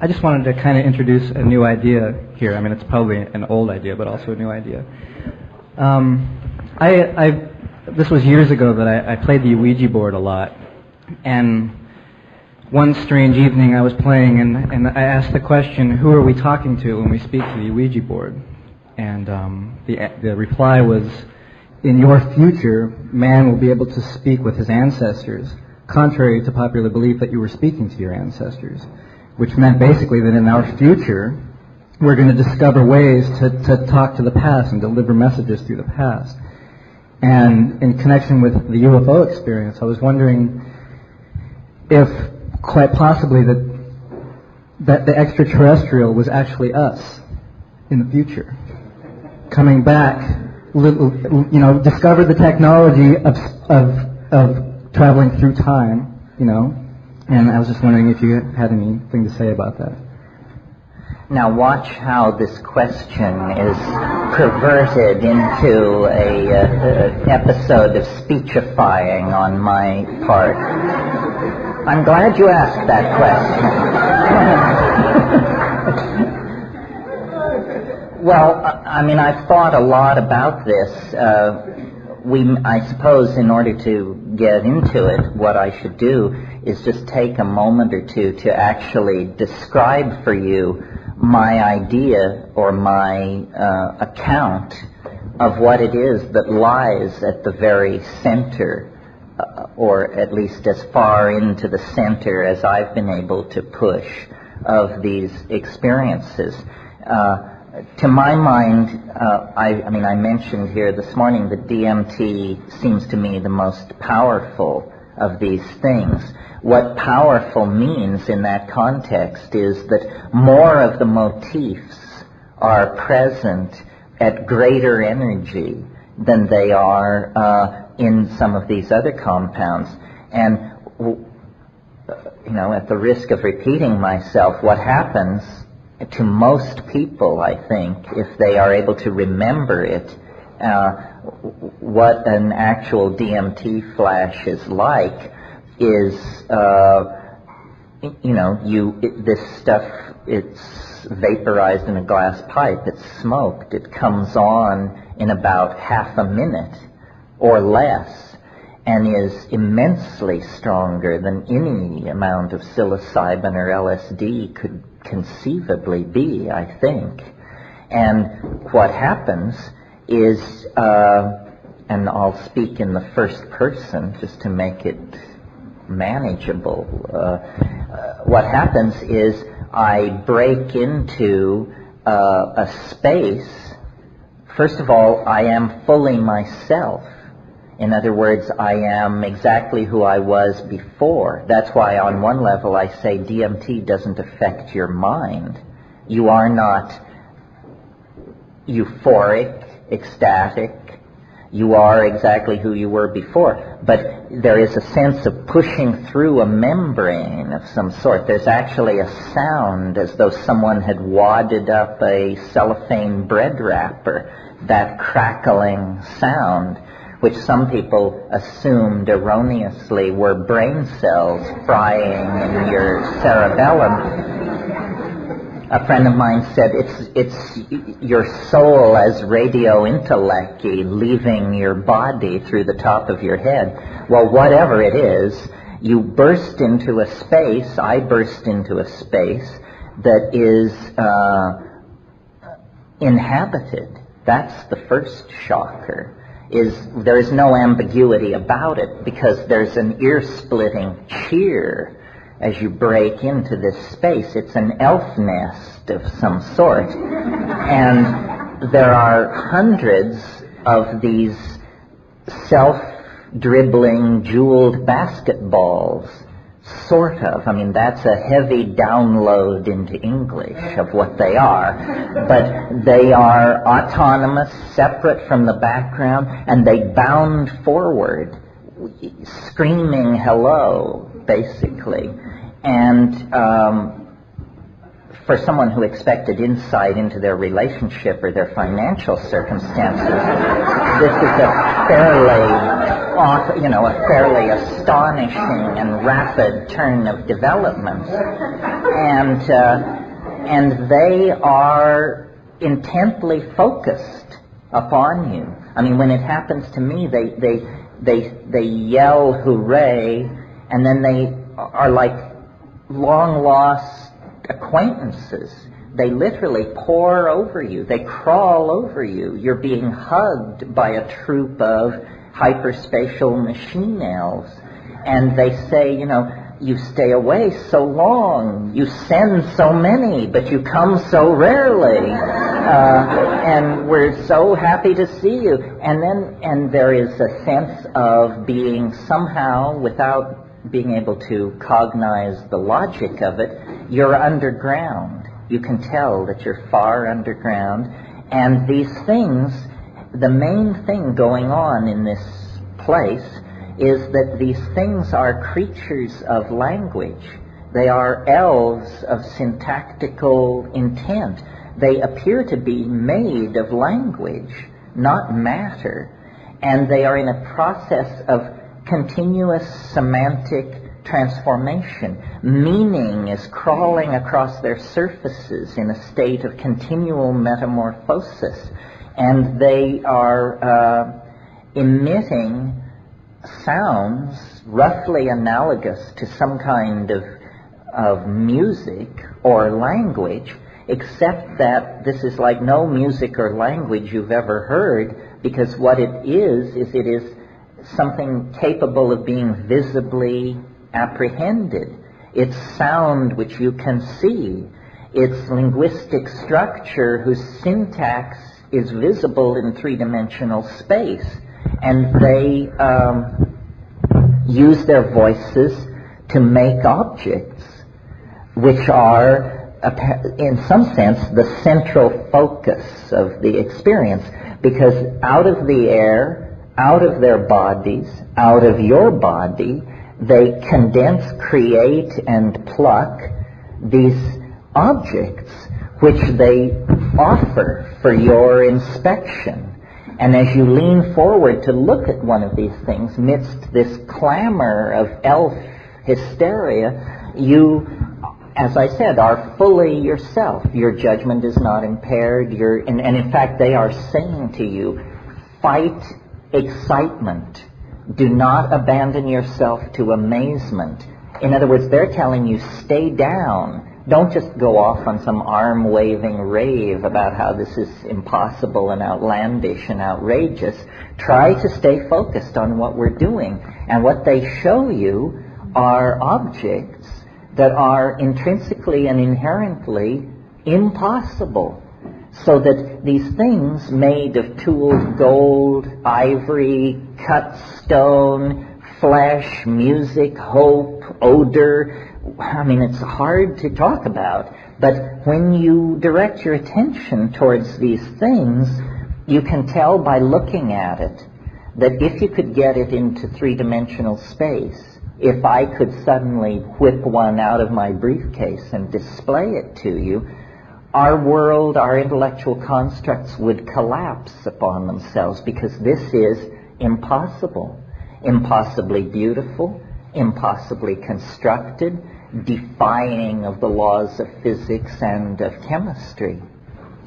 I just wanted to kind of introduce a new idea here. I mean, it's probably an old idea, but also a new idea. This was years ago that I played the Ouija board a lot, and one strange evening I was playing, and I asked the question, who are we talking to when we speak to the Ouija board? And the reply was, in your future, man will be able to speak with his ancestors, contrary to popular belief that you were speaking to your ancestors, which meant basically that in our future, we're going to discover ways to talk to the past and deliver messages through the past. And in connection with the UFO experience, I was wondering if quite possibly that the extraterrestrial was actually us in the future, coming back, discovered the technology of traveling through time, and I was just wondering if you had anything to say about that. Now watch how this question is perverted into an episode of speechifying on my part. I'm glad you asked that question. Well, I've thought a lot about this. I suppose in order to get into it, what I should do is just take a moment or two to actually describe for you my idea or my account of what it is that lies at the very center, or at least as far into the center as I've been able to push of these experiences. To my mind, I mentioned here this morning that DMT seems to me the most powerful of these things. What powerful means in that context is that more of the motifs are present at greater energy than they are in some of these other compounds. And, at the risk of repeating myself, what happens to most people, I think, if they are able to remember it, what an actual DMT flash is like is, this stuff, it's vaporized in a glass pipe, it's smoked, it comes on in about half a minute or less, and is immensely stronger than any amount of psilocybin or LSD could conceivably be, I think. And what happens is, and I'll speak in the first person just to make it manageable, what happens is I break into a space. First of all, I am fully myself. In other words, I am exactly who I was before. That's why on one level I say DMT doesn't affect your mind. You are not euphoric, ecstatic. You are exactly who you were before. But there is a sense of pushing through a membrane of some sort. There's actually a sound as though someone had wadded up a cellophane bread wrapper. That crackling sound, which some people assumed erroneously were brain cells frying in your cerebellum. A friend of mine said it's your soul as radio intellect-y leaving your body through the top of your head. Well, whatever it is, you burst into a space, I burst into a space that is inhabited. That's the first shocker. There is no ambiguity about it, because there's an ear-splitting cheer as you break into this space. It's an elf nest of some sort. And there are hundreds of these self-dribbling, jeweled basketballs, sort of. That's a heavy download into English of what they are. But they are autonomous, separate from the background, and they bound forward, screaming hello, basically. And for someone who expected insight into their relationship or their financial circumstances, this is a fairly astonishing and rapid turn of development. And they are intently focused upon you. I mean, when it happens to me, they yell hooray, and then they are like long-lost acquaintances. They literally pour over you. They crawl over you. You're being hugged by a troop of hyperspatial machine elves. And they say, you stay away so long, you send so many, but you come so rarely, and we're so happy to see you. And there is a sense of being somehow, without being able to cognize the logic of it, you're underground. You can tell that you're far underground. And these things, the main thing going on in this place is that these things are creatures of language. They are elves of syntactical intent. They appear to be made of language, not matter. And they are in a process of continuous semantic transformation. Meaning is crawling across their surfaces in a state of continual metamorphosis. And they are emitting sounds roughly analogous to some kind of music or language, except that this is like no music or language you've ever heard, because what it is it is something capable of being visibly apprehended. It's sound which you can see. It's linguistic structure whose syntax is visible in three-dimensional space. And they use their voices to make objects which are, in some sense, the central focus of the experience, because out of the air, out of their bodies, out of your body, they condense, create, and pluck these objects which they offer for your inspection. And as you lean forward to look at one of these things, midst this clamor of elf hysteria, you, as I said, are fully yourself. Your judgment is not impaired. And in fact, they are saying to you, fight excitement. Do not abandon yourself to amazement. In other words, they're telling you, stay down. Don't just go off on some arm-waving rave about how this is impossible and outlandish and outrageous. Try to stay focused on what we're doing. And what they show you are objects that are intrinsically and inherently impossible. So that these things made of tooled gold, ivory, cut stone, flesh, music, hope, odor, I mean, it's hard to talk about, but when you direct your attention towards these things, you can tell by looking at it that if you could get it into three-dimensional space, if I could suddenly whip one out of my briefcase and display it to you, our world, our intellectual constructs would collapse upon themselves, because this is impossible, impossibly beautiful, impossibly constructed, defying of the laws of physics and of chemistry.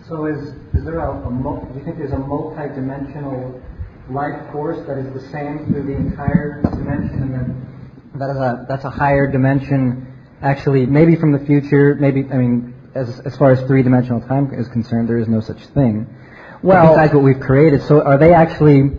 So is there do you think there's a multi-dimensional life force that is the same through the entire dimension, and then that's a higher dimension, actually, maybe from the future, maybe, I mean, as far as three-dimensional time is concerned, there is no such thing. Well, besides what we've created, so are they actually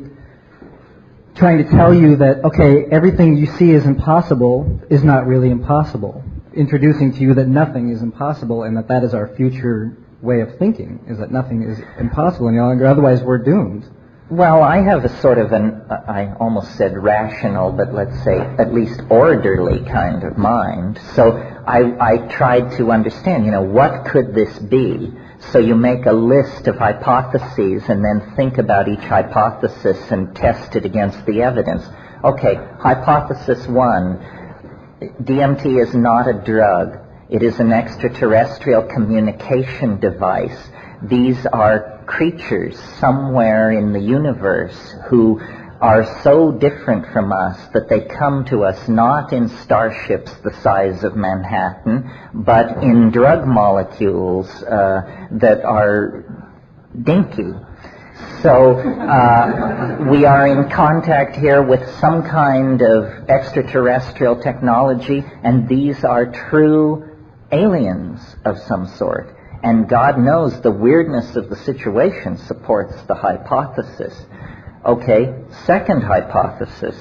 trying to tell you that, okay, everything you see is impossible is not really impossible, introducing to you that nothing is impossible, and that is our future way of thinking, is that nothing is impossible any longer, otherwise we're doomed? Well, I have a sort of I almost said rational, but let's say at least orderly kind of mind. So I tried to understand, what could this be? So you make a list of hypotheses and then think about each hypothesis and test it against the evidence. Okay, hypothesis 1, DMT is not a drug. It is an extraterrestrial communication device. These are creatures somewhere in the universe who are so different from us that they come to us not in starships the size of Manhattan, but in drug molecules that are dinky. So we are in contact here with some kind of extraterrestrial technology, and these are true aliens of some sort. And God knows the weirdness of the situation supports the hypothesis. Okay, second hypothesis.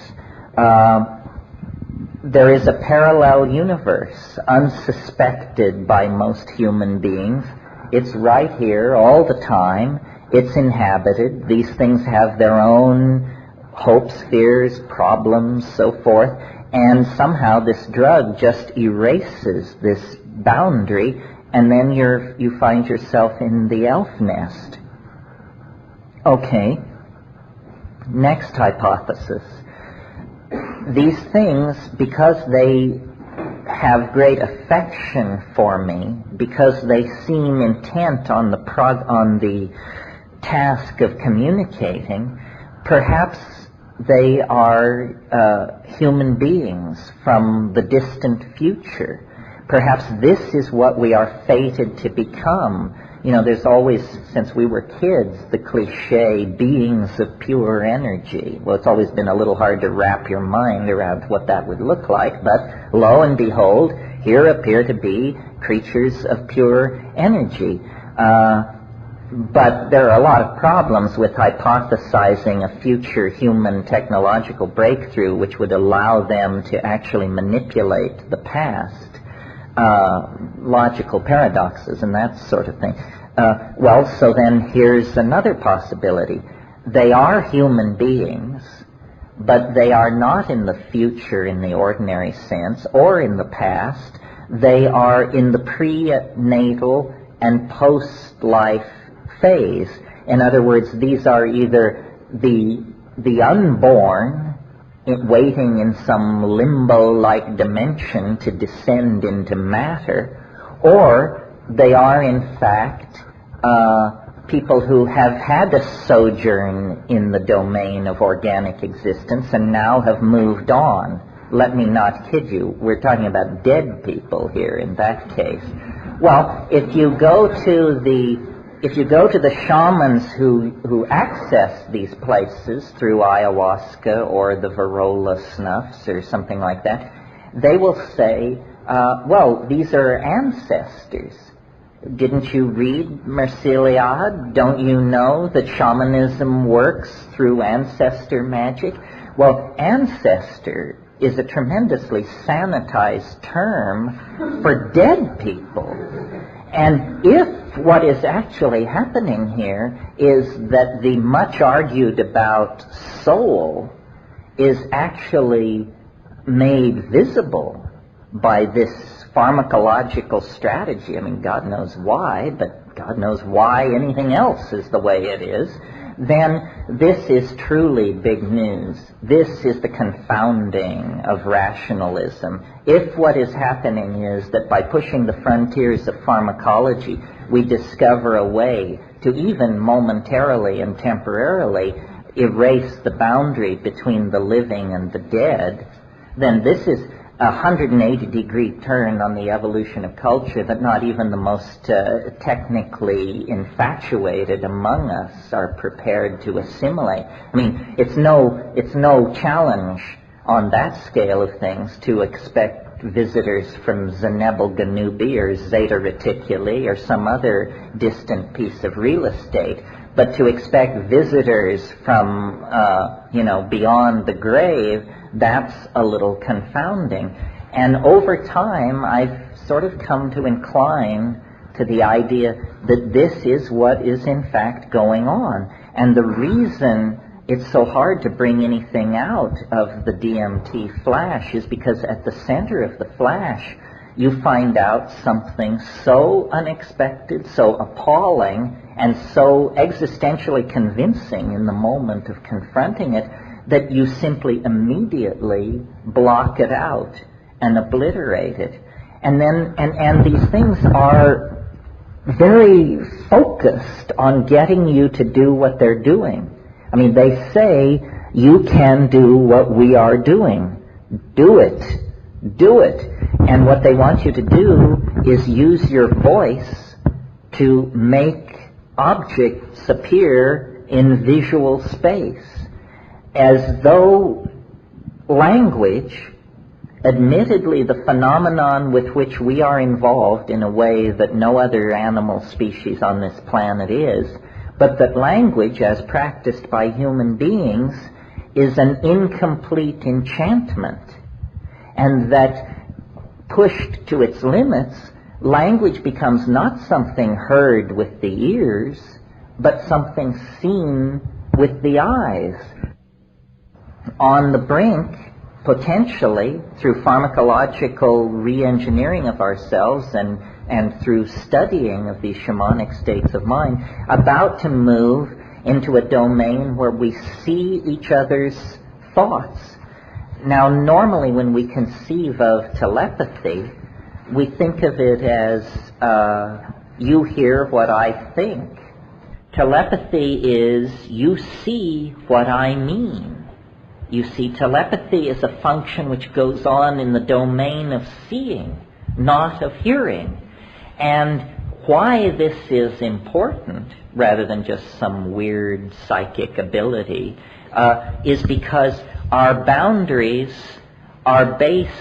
There is a parallel universe, unsuspected by most human beings. It's right here all the time. It's inhabited. These things have their own hopes, fears, problems, so forth. And somehow this drug just erases this boundary, and then you find yourself in the elf nest. Okay. Next hypothesis. These things, because they have great affection for me, because they seem intent on the task of communicating, perhaps they are human beings from the distant future. Perhaps this is what we are fated to become. You know, there's always, since we were kids, the cliche, beings of pure energy. Well, it's always been a little hard to wrap your mind around what that would look like, but lo and behold, here appear to be creatures of pure energy. But there are a lot of problems with hypothesizing a future human technological breakthrough which would allow them to actually manipulate the past. Logical paradoxes and that sort of thing. Well, so then here's another possibility. They are human beings, but they are not in the future in the ordinary sense or in the past. They are in the prenatal and post-life phase. In other words, these are either the unborn waiting in some limbo-like dimension to descend into matter, or they are in fact people who have had a sojourn in the domain of organic existence and now have moved on. Let me not kid you, we're talking about dead people here in that case. Well, if you go to the shamans who access these places through ayahuasca or the Varrola snuffs or something like that, they will say, well, these are ancestors. Didn't you read Merciliade? Don't you know that shamanism works through ancestor magic? Well, ancestor is a tremendously sanitized term for dead people. And if what is actually happening here is that the much argued about soul is actually made visible by this pharmacological strategy, I mean, God knows why, but God knows why anything else is the way it is, then this is truly big news. This is the confounding of rationalism. If what is happening is that by pushing the frontiers of pharmacology, we discover a way to even momentarily and temporarily erase the boundary between the living and the dead, then this is a 180-degree turn on the evolution of culture that not even the most technically infatuated among us are prepared to assimilate. I mean, it's no challenge on that scale of things to expect visitors from Zenebel Ganubi or Zeta Reticuli or some other distant piece of real estate, but to expect visitors from, beyond the grave, that's a little confounding. And over time, I've sort of come to incline to the idea that this is what is in fact going on. And the reason it's so hard to bring anything out of the DMT flash is because at the center of the flash, you find out something so unexpected, so appalling, and so existentially convincing in the moment of confronting it that you simply immediately block it out and obliterate it. And these things are very focused on getting you to do what they're doing. I mean, they say, you can do what we are doing. Do it. Do it. And what they want you to do is use your voice to make objects appear in visual space, as though language, admittedly the phenomenon with which we are involved in a way that no other animal species on this planet is, but that language, as practiced by human beings, is an incomplete enchantment, and that pushed to its limits, language becomes not something heard with the ears, but something seen with the eyes. On the brink, potentially, through pharmacological re-engineering of ourselves and through studying of these shamanic states of mind, about to move into a domain where we see each other's thoughts. Now, normally when we conceive of telepathy, we think of it as you hear what I think. Telepathy is you see what I mean. You see, telepathy is a function which goes on in the domain of seeing, not of hearing. And why this is important, rather than just some weird psychic ability, is because our boundaries are based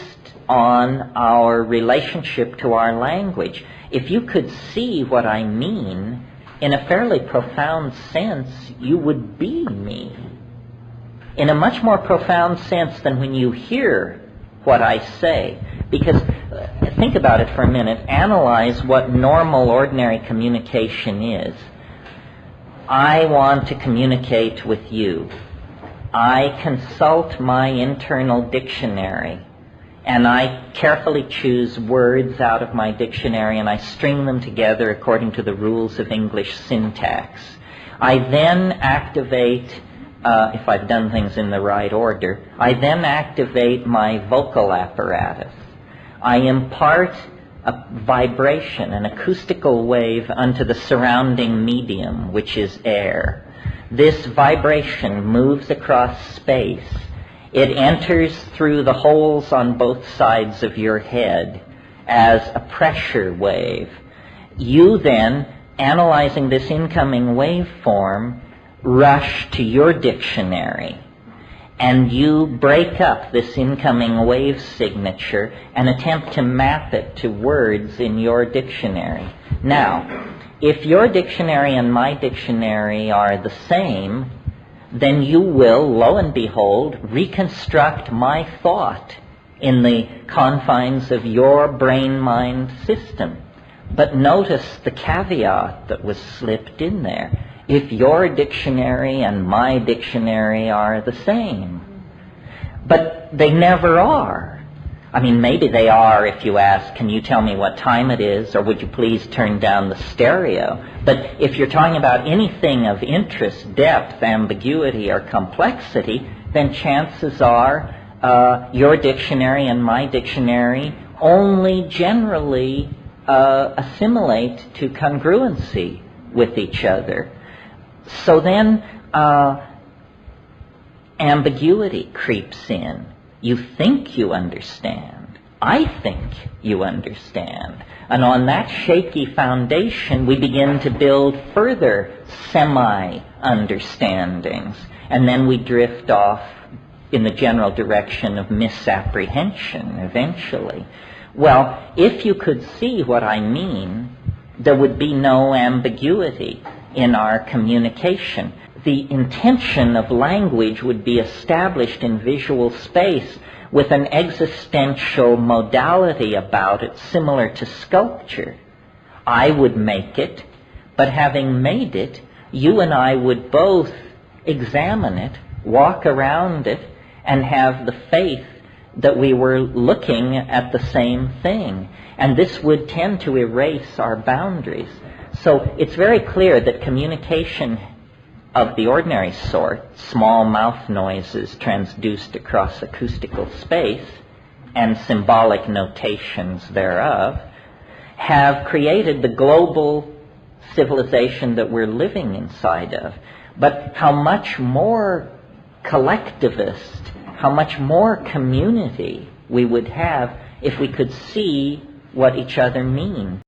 on our relationship to our language. If you could see what I mean, in a fairly profound sense, you would be me. In a much more profound sense than when you hear what I say. Because think about it for a minute. Analyze what normal, ordinary communication is. I want to communicate with you. I consult my internal dictionary, and I carefully choose words out of my dictionary, and I string them together according to the rules of English syntax. I then activate, if I've done things in the right order, I then activate my vocal apparatus. I impart a vibration, an acoustical wave, unto the surrounding medium, which is air. This vibration moves across space. It enters through the holes on both sides of your head as a pressure wave. You then, analyzing this incoming waveform, rush to your dictionary, and you break up this incoming wave signature and attempt to map it to words in your dictionary. Now, if your dictionary and my dictionary are the same, then you will, lo and behold, reconstruct my thought in the confines of your brain-mind system. But notice the caveat that was slipped in there. If your dictionary and my dictionary are the same. But they never are. I mean, maybe they are if you ask, can you tell me what time it is, or would you please turn down the stereo? But if you're talking about anything of interest, depth, ambiguity, or complexity, then chances are your dictionary and my dictionary only generally assimilate to congruency with each other. So then ambiguity creeps in. You think you understand. I think you understand. And on that shaky foundation, we begin to build further semi-understandings. And then we drift off in the general direction of misapprehension eventually. Well, if you could see what I mean, there would be no ambiguity in our communication. The intention of language would be established in visual space with an existential modality about it similar to sculpture. I would make it, but having made it, you and I would both examine it, walk around it, and have the faith that we were looking at the same thing. And this would tend to erase our boundaries. So it's very clear that communication of the ordinary sort, small mouth noises transduced across acoustical space, and symbolic notations thereof, have created the global civilization that we're living inside of. But how much more collectivist, how much more community we would have if we could see what each other mean.